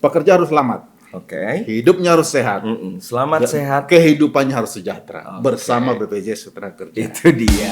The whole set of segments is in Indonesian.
Pekerja harus selamat, Oke. hidupnya harus sehat, Selamat dan sehat. kehidupannya harus sejahtera Oke. bersama BPJS Ketenagakerjaan. Itu dia.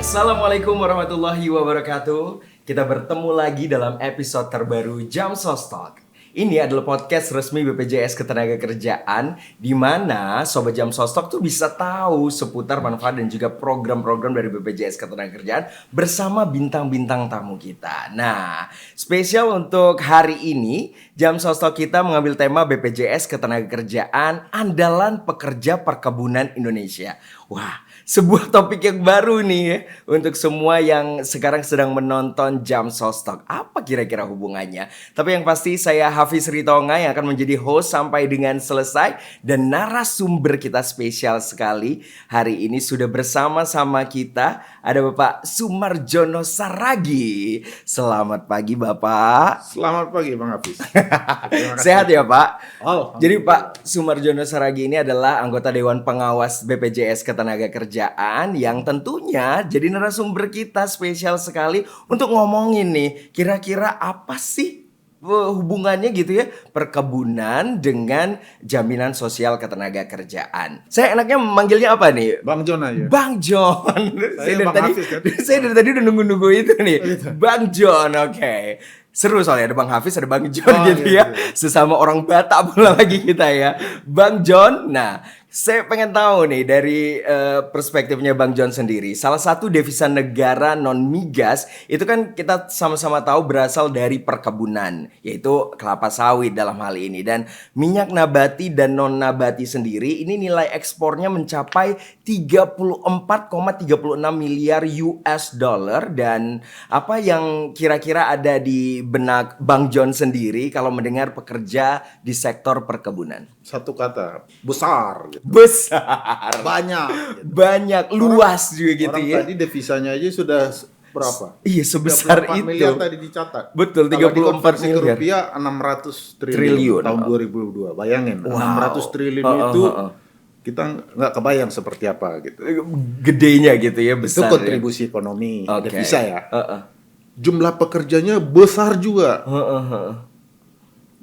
Assalamualaikum warahmatullahi wabarakatuh. Kita bertemu lagi dalam episode terbaru Jamsos Talk. Ini adalah podcast resmi BPJS Ketenagakerjaan di mana Sobat Jamsos Talk tuh bisa tahu seputar manfaat dan juga program-program dari BPJS Ketenagakerjaan bersama bintang-bintang tamu kita. Nah, spesial untuk hari ini Jamsos Talk kita mengambil tema BPJS Ketenagakerjaan Andalan Pekerja Perkebunan Indonesia. Wah, sebuah topik yang baru nih ya untuk semua yang sekarang sedang menonton Jamsos Talk. Apa kira-kira hubungannya? Tapi yang pasti saya Hafiz Ritonga yang akan menjadi host sampai dengan selesai. Dan narasumber kita spesial sekali hari ini sudah bersama-sama kita. Ada Bapak Sumarjono Saragi. Selamat pagi Bapak. Selamat pagi Bang Hafiz. Sehat ya Pak? Oh, Jadi Pak Sumarjono Saragi ini adalah anggota Dewan Pengawas BPJS Ketenagakerjaan yang tentunya jadi narasumber kita spesial sekali untuk ngomongin nih kira-kira apa sih hubungannya gitu ya perkebunan dengan jaminan sosial ketenagakerjaan. Saya enaknya memanggilnya apa nih? Bang John aja. Bang John. Bang Hafiz, kan? Saya dari tadi udah nunggu-nunggu itu nih. Bang John, oke. Seru soalnya ada Bang Hafiz, ada Bang John gitu ya. Sesama orang Batak pula lagi kita ya. Bang John, nah saya pengen tahu nih dari perspektifnya Bang John sendiri. Salah satu devisa negara non-migas itu kan kita sama-sama tahu berasal dari perkebunan, yaitu kelapa sawit dalam hal ini. Dan minyak nabati dan non-nabati sendiri ini nilai ekspornya mencapai 34,36 miliar US dollar. Dan apa yang kira-kira ada di benak Bang John sendiri kalau mendengar pekerja di sektor perkebunan? Satu kata, besar. Gitu. Besar. Banyak. Gitu. Banyak, luas juga gitu Orang ya. tadi devisanya aja sudah berapa? Iya, sebesar 34 itu. miliar tadi dicatat. Betul, Kalau 34 dikonversi ke miliar. rupiah 600 Triliun. triliun tahun 2002. Bayangin, Wow. 600 triliun itu kita nggak kebayang seperti apa gitu. Gedenya gitu ya, Itu besar. kontribusi ekonomi Oke. devisa ya. Jumlah pekerjanya besar juga.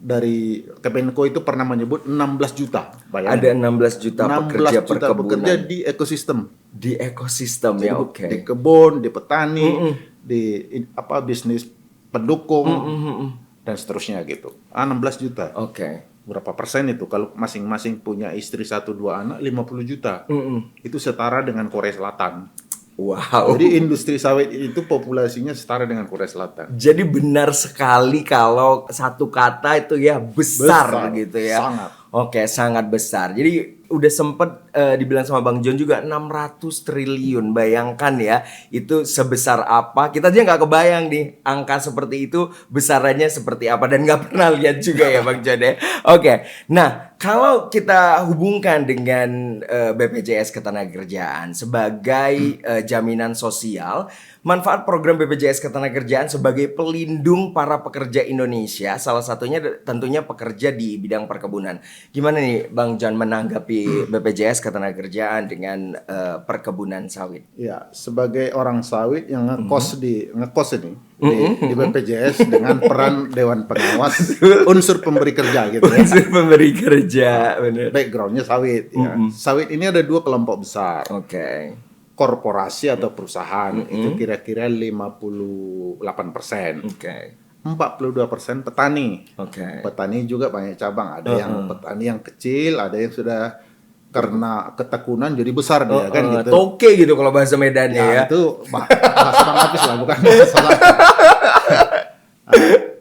Dari Kemenko itu pernah menyebut 16 juta. Bayangin. Ada 16 juta 16 pekerja juta perkebunan. pekerja di ekosistem. Di ekosistem Jadi ya, oke. Di kebun, di petani, di bisnis pendukung dan seterusnya gitu. 16 juta. Oke. Berapa persen itu? Kalau masing-masing punya istri 1-2 anak, 50 juta. Itu setara dengan Korea Selatan. Wow. Jadi industri sawit itu populasinya setara dengan Korea Selatan. Jadi benar sekali kalau satu kata itu ya besar gitu ya. Sangat. Oke, sangat besar. Jadi udah sempet dibilang sama Bang John juga 600 triliun. Bayangkan ya, itu sebesar apa. Kita aja nggak kebayang nih angka seperti itu besarannya seperti apa. Dan nggak pernah lihat juga ya Bang John ya. Oke, nah kalau kita hubungkan dengan BPJS Ketenagakerjaan sebagai jaminan sosial, manfaat program BPJS Ketenagakerjaan sebagai pelindung para pekerja Indonesia, salah satunya tentunya pekerja di bidang perkebunan. Gimana nih Bang John menanggapi BPJS Ketenagakerjaan dengan perkebunan sawit? Ya, sebagai orang sawit yang ngekos ini di BPJS dengan peran Dewan Pengawas, unsur pemberi kerja gitu ya. Unsur pemberi kerja, benar. Backgroundnya sawit ya. Sawit ini ada dua kelompok besar. Oke. Korporasi atau perusahaan itu kira-kira 58%. Oke. 42% petani. Oke. Petani juga banyak cabang. Ada yang petani yang kecil, ada yang sudah karena ketekunan jadi besar dia kan gitu. Toke gitu kalau bahasa Medannya ya. Itu bahasa Bang Hafiz lah, bukan bahasa saya.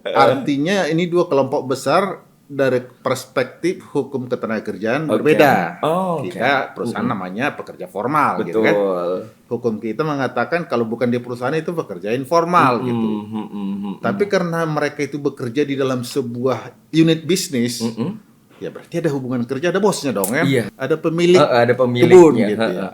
Artinya ini dua kelompok besar dari perspektif hukum ketenagakerjaan berbeda. Kita perusahaan namanya pekerja formal gitu kan. Hukum kita mengatakan kalau bukan di perusahaan itu pekerja informal gitu. Tapi karena mereka itu bekerja di dalam sebuah unit bisnis, ya berarti ada hubungan kerja, ada bosnya dong ya. Iya. Ada pemilik ada kebun pemiliknya. gitu ya.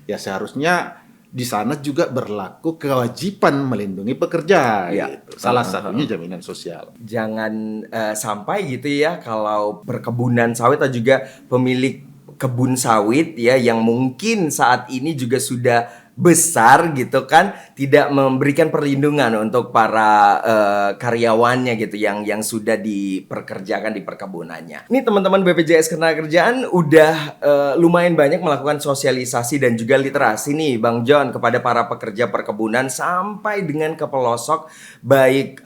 Ya seharusnya di sana juga berlaku kewajiban melindungi pekerja, ya. gitu. Salah satunya jaminan sosial. Jangan sampai gitu ya kalau perkebunan sawit atau juga pemilik kebun sawit ya yang mungkin saat ini juga sudah besar gitu kan tidak memberikan perlindungan untuk para karyawannya gitu yang sudah diperkerjakan di perkebunannya. Ini teman-teman BPJS Ketenagakerjaan udah lumayan banyak melakukan sosialisasi dan juga literasi nih Bang John kepada para pekerja perkebunan sampai dengan ke pelosok baik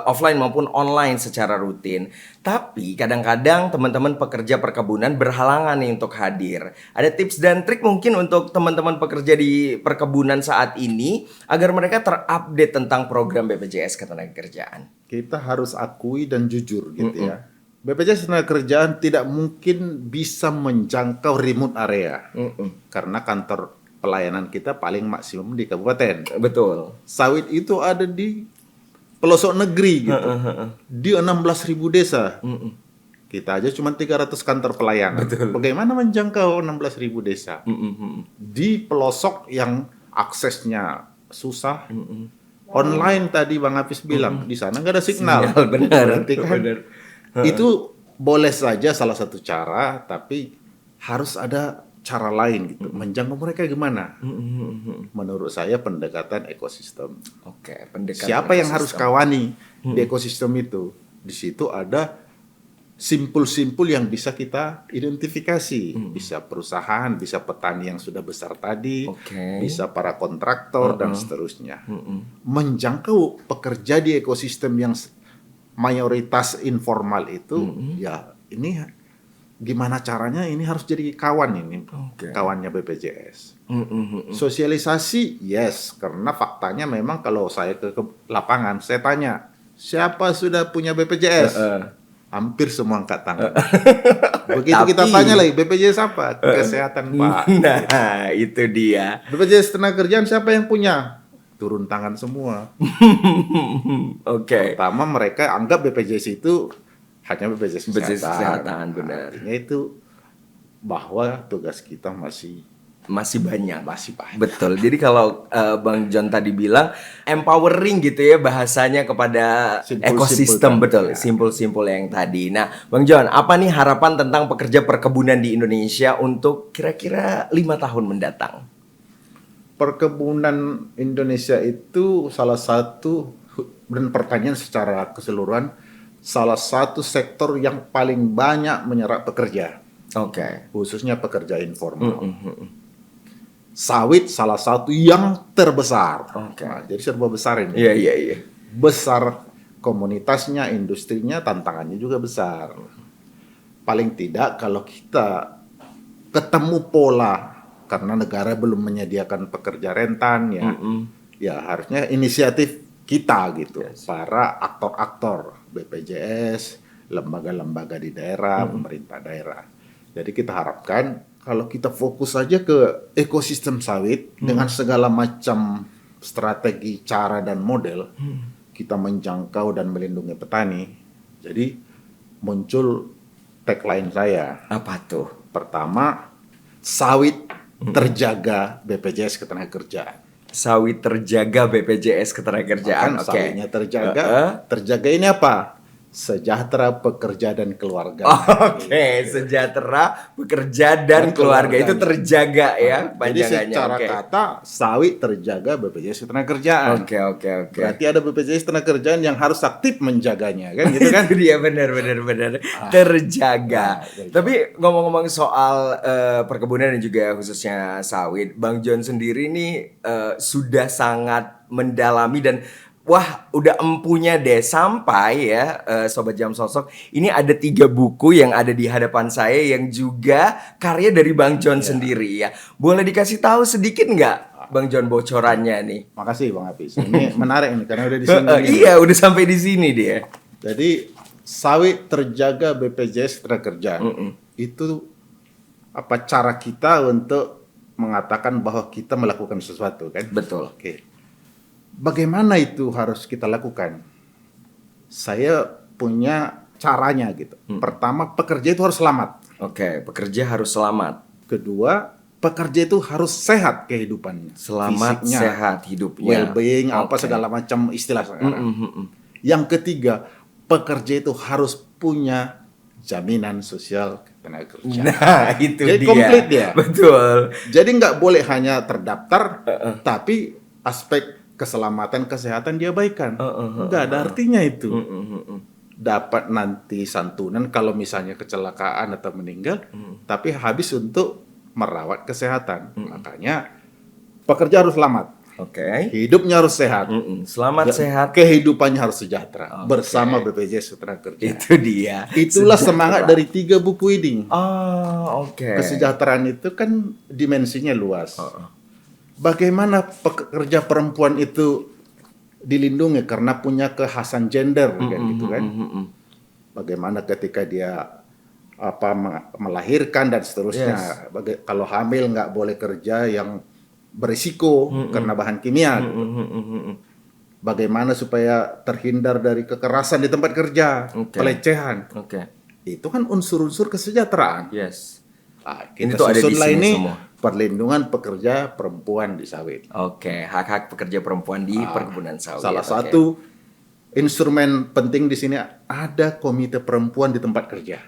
offline maupun online secara rutin. Tapi kadang-kadang teman-teman pekerja perkebunan berhalangan nih untuk hadir. Ada tips dan trik mungkin untuk teman-teman pekerja di perkebunan saat ini agar mereka terupdate tentang program BPJS Ketenagakerjaan. Kita harus akui dan jujur gitu ya. BPJS Ketenagakerjaan tidak mungkin bisa menjangkau remote area. Karena kantor pelayanan kita paling maksimum di kabupaten. Betul. Sawit itu ada di pelosok negeri gitu. Di 16.000 desa. Kita aja cuma 300 kantor pelayanan. Betul. Bagaimana menjangkau 16.000 desa? Di pelosok yang aksesnya susah. Online tadi Bang Hafiz bilang, di sana nggak ada signal. Benar. Berarti kan itu boleh saja salah satu cara, tapi harus ada cara lain gitu. Menjangkau mereka gimana? Menurut saya pendekatan ekosistem. Oke, pendekatan Siapa yang ekosistem. harus kawani di ekosistem itu? Di situ ada simpul-simpul yang bisa kita identifikasi. Bisa perusahaan, bisa petani yang sudah besar tadi, bisa para kontraktor dan seterusnya. Menjangkau pekerja di ekosistem yang mayoritas informal itu, ya ini gimana caranya ini harus jadi kawan ini, kawannya BPJS. Sosialisasi, yes, karena faktanya memang kalau saya ke lapangan, saya tanya, siapa sudah punya BPJS? Hampir semua angkat tangan. Begitu kita tanya lagi, BPJS apa? Kesehatan Pak. Nah, itu dia. BPJS Ketenagakerjaan siapa yang punya? Turun tangan semua. Pertama mereka anggap BPJS itu hanya BPJS Kesehatan. Benar. Artinya itu bahwa tugas kita masih banyak. Masih banyak. Betul. Jadi kalau Bang John tadi bilang empowering gitu ya bahasanya kepada ekosistem, betul. Simpul-simpul yang tadi. Nah, Bang John, apa nih harapan tentang pekerja perkebunan di Indonesia untuk kira-kira 5 tahun mendatang? Perkebunan Indonesia itu salah satu, dan pertanian secara keseluruhan, salah satu sektor yang paling banyak menyerap pekerja. Khususnya pekerja informal. Sawit salah satu yang terbesar. Nah, jadi serba besar ini. Iya. Besar komunitasnya, industrinya, tantangannya juga besar. Paling tidak kalau kita ketemu pola, karena negara belum menyediakan pekerja rentan ya, ya harusnya inisiatif kita gitu, para aktor-aktor BPJS, lembaga-lembaga di daerah, pemerintah daerah. Jadi kita harapkan kalau kita fokus saja ke ekosistem sawit dengan segala macam strategi, cara dan model, kita menjangkau dan melindungi petani. Jadi muncul tagline saya. Apa tuh? Pertama, sawit terjaga BPJS Ketenagakerjaan. Sawit terjaga BPJS Ketenagakerjaan. Sawitnya terjaga. Terjaga ini apa? Sejahtera pekerja dan keluarga. Sejahtera pekerja dan keluarga itu terjaga ya panjangannya. Jadi secara kata sawit terjaga BPJS Ketenagakerjaan. Berarti ada BPJS Ketenagakerjaan yang harus aktif menjaganya, kan gitu kan? Itu dia benar. Terjaga. Tapi ngomong-ngomong soal perkebunan dan juga khususnya sawit, Bang John sendiri nih sudah sangat mendalami dan wah, udah empunya deh sampai ya Sobat Jam Sosok. Ini ada 3 buku yang ada di hadapan saya yang juga karya dari Bang John sendiri ya. Boleh dikasih tahu sedikit nggak Bang John bocorannya nih? Makasih Bang Hafiz. Ini menarik nih karena udah di sini. Iya, udah sampai di sini dia. Jadi sawit terjaga BPJS Ketenagakerjaan. Itu apa cara kita untuk mengatakan bahwa kita melakukan sesuatu kan? Betul. Bagaimana itu harus kita lakukan? Saya punya caranya gitu. Pertama, pekerja itu harus selamat. Pekerja harus selamat. Kedua, pekerja itu harus sehat kehidupannya. Selamat fisiknya, sehat hidupnya. Well-being, apa segala macam istilah sekarang. Yang ketiga, pekerja itu harus punya jaminan sosial tenaga kerja. Nah, itu jadi dia. Komplit dia. Betul. Jadi nggak boleh hanya terdaftar, tapi aspek keselamatan kesehatan dia abaikan. Nggak ada artinya itu. Dapat nanti santunan kalau misalnya kecelakaan atau meninggal, tapi habis untuk merawat kesehatan. Makanya pekerja harus selamat. Hidupnya harus sehat. Selamat sehat. Kehidupannya harus sejahtera bersama BPJS Ketenagakerjaan. Itu dia. Itulah semangat dari 3 buku ini. Kesejahteraan itu kan dimensinya luas. Bagaimana pekerja perempuan itu dilindungi karena punya kekhasan gender kan gitu kan. Bagaimana ketika dia melahirkan dan seterusnya. Kalau hamil nggak boleh kerja yang berisiko karena bahan kimia. Bagaimana supaya terhindar dari kekerasan di tempat kerja, pelecehan. Itu kan unsur-unsur kesejahteraan. Kita susunlah ini perlindungan pekerja perempuan di sawit. Hak-hak pekerja perempuan di perkebunan sawit. Salah satu instrumen penting di sini ada komite perempuan di tempat kerja.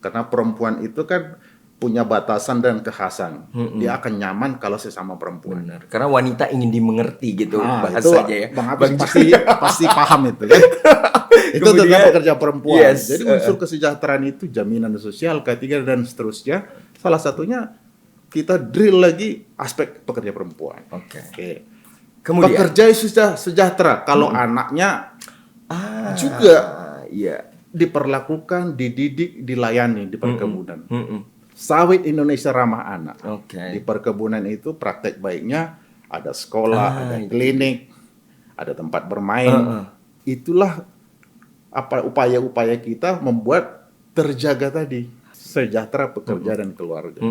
Karena perempuan itu kan punya batasan dan kekhasan. Dia akan nyaman kalau sesama perempuan. Benar. Karena wanita ingin dimengerti gitu bahasanya ya. Bang pasti paham itu kan. Itu tentang pekerja perempuan. Jadi unsur kesejahteraan itu jaminan sosial, K3 dan seterusnya. Salah satunya kita drill lagi aspek pekerja perempuan. Kemudian pekerja sudah sejahtera kalau anaknya juga diperlakukan, dididik, dilayani di perkebunan. Sawit Indonesia ramah anak. Di perkebunan itu praktek baiknya ada sekolah, ada klinik, ada tempat bermain. Itulah upaya-upaya kita membuat terjaga tadi sejahtera pekerja dan keluarga.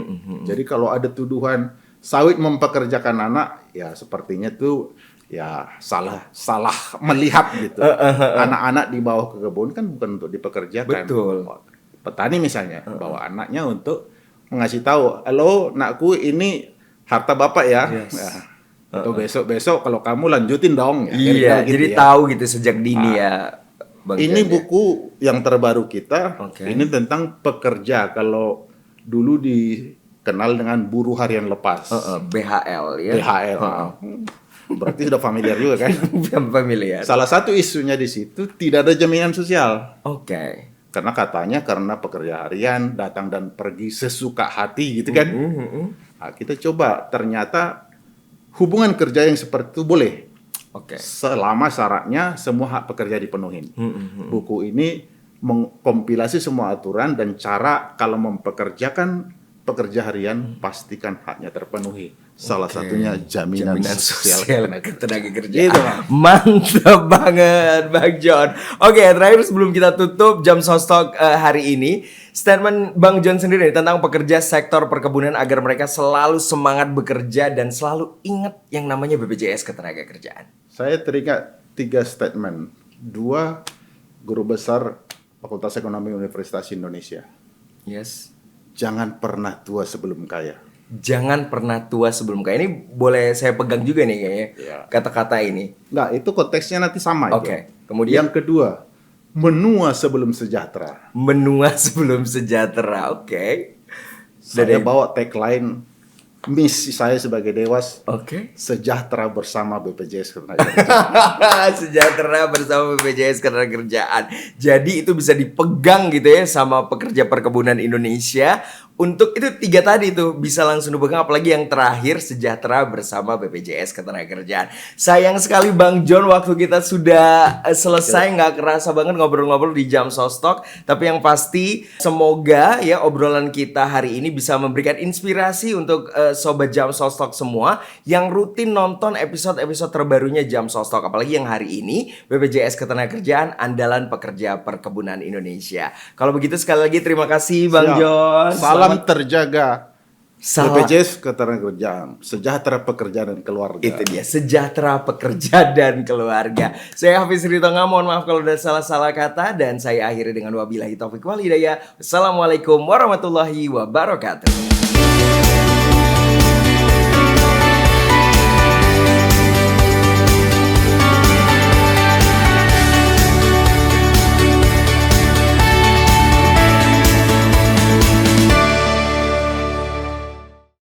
Jadi kalau ada tuduhan sawit mempekerjakan anak, ya sepertinya itu ya salah melihat gitu. Anak-anak di bawah ke kebun kan bukan untuk dipekerjakan. Petani misalnya bawa anaknya untuk mengasih tahu, halo nakku ini harta bapak ya. Atau besok-besok kalau kamu lanjutin dong. Jadi tahu gitu sejak dini ya. Ini buku yang terbaru kita. Ini tentang pekerja. Kalau dulu dikenal dengan buruh harian lepas. BHL ya. BHL. Berarti sudah familiar juga kan? Familiar. Salah satu isunya di situ tidak ada jaminan sosial. Karena katanya karena pekerja harian datang dan pergi sesuka hati gitu kan. Nah, kita coba ternyata hubungan kerja yang seperti itu boleh. Selama syaratnya semua hak pekerja dipenuhi. Buku ini mengkompilasi semua aturan dan cara kalau mempekerjakan pekerja harian pastikan haknya terpenuhi. Salah satunya jaminan sosial tenaga kerja. Mantap banget Bang John. Terakhir sebelum kita tutup Jam Sostok hari ini, statement Bang John sendiri tentang pekerja sektor perkebunan agar mereka selalu semangat bekerja dan selalu ingat yang namanya BPJS Ketenagakerjaan. Saya teringat 3 statement. 2 guru besar Fakultas Ekonomi Universitas Indonesia. Jangan pernah tua sebelum kaya. Jangan pernah tua sebelum kaya. Ini boleh saya pegang juga nih kayaknya kata-kata ini. Nah, itu konteksnya nanti sama. Kemudian yang kedua, menua sebelum sejahtera. Menua sebelum sejahtera. Saya bawa tagline misi saya sebagai Dewas. Sejahtera bersama BPJS Ketenagakerjaan. Sejahtera bersama BPJS Ketenagakerjaan. Jadi itu bisa dipegang gitu ya sama pekerja perkebunan Indonesia. Untuk itu 3 tadi tuh bisa langsung dipegang, apalagi yang terakhir sejahtera bersama BPJS Ketenagakerjaan. Sayang sekali Bang John, waktu kita sudah selesai, nggak kerasa banget ngobrol-ngobrol di Jam Sostok. Tapi yang pasti semoga ya obrolan kita hari ini bisa memberikan inspirasi untuk Sobat Jam Sostok semua yang rutin nonton episode-episode terbarunya Jam Sostok. Apalagi yang hari ini BPJS Ketenagakerjaan andalan pekerja perkebunan Indonesia. Kalau begitu sekali lagi terima kasih Bang John. Salam terjaga. BPJS Ketenagakerjaan, sejahtera pekerja dan keluarga. Itu dia, sejahtera pekerja dan keluarga. Saya Hafiz Ritonga, mohon maaf kalau ada salah-salah kata, dan saya akhiri dengan wabillahi taufiq wal hidayah. Wassalamualaikum warahmatullahi wabarakatuh.